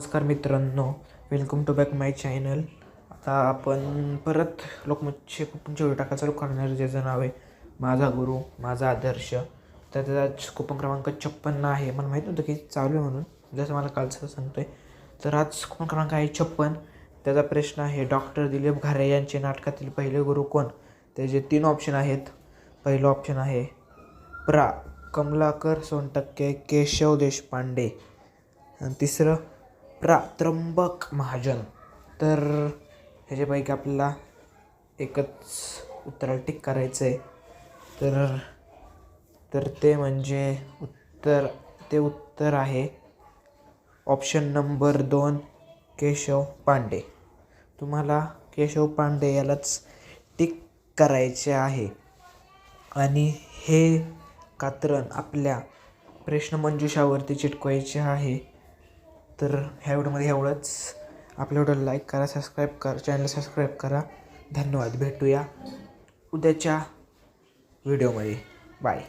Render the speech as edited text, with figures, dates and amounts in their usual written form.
नमस्कार मित्रांनो, welcome to back my channel. आता आपण परत लोकमतचे कुपनचे व्हिडिओ टाकायला चालू करणार, ज्याचं नाव आहे माझा गुरु माझा आदर्श. तर त्याचा कुपन क्रमांक 56 आहे. मला माहीत नव्हतं की चालू आहे म्हणून, जसं मला कालचं सांगतो आहे. तर आज कुपन क्रमांक आहे 56. त्याचा प्रश्न आहे, डॉक्टर दिलीप घारे यांचे नाटकातील पहिले गुरु कोण? त्याचे 3 ऑप्शन आहेत. पहिलं ऑप्शन आहे प्रा. कमलाकर सोनटक्के केशव देशपांडे, आणि तिसरं प्रा. त्र्यंबक महाजन. तर ह्याच्यापैकी आपल्याला एकच उत्तराला टिक करायचं आहे. तर ते म्हणजे उत्तर आहे ऑप्शन नंबर 2 केशव पांडे. तुम्हाला केशव पांडे यालाच टिक करायचे आहे. आणि हे कात्रण आपल्या प्रश्नमंजुषावरती चिटकवायचे आहे. तर ह्या व्हिडिओमध्ये एवढंच. आपल्या व्हिडिओला लाईक करा, सबस्क्राईब करा, चॅनल सबस्क्राईब करा. धन्यवाद. भेटूया उद्याच्या व्हिडिओमध्ये. बाय.